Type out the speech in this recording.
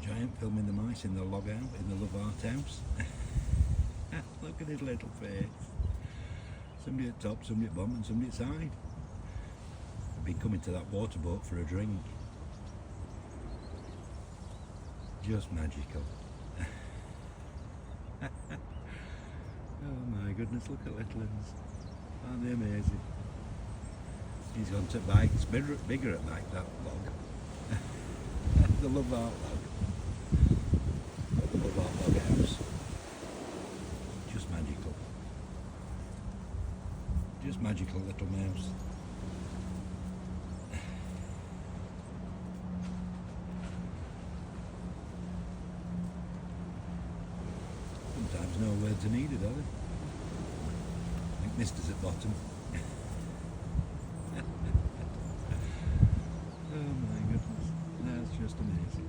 giant filming the mice in the log out in the love art house. Look at his little face. Somebody at top, somebody at bottom and somebody at side. I've been coming to that water boat for a drink. Just magical. Oh my goodness, look at little ones. Aren't they amazing? He's gone to bike, it's bigger at bike, that log. The love art log. The love art log house. Just magical. Just magical little mouse. Sometimes no words are needed, are they? I think Mister's at bottom. Oh my goodness, that's just amazing.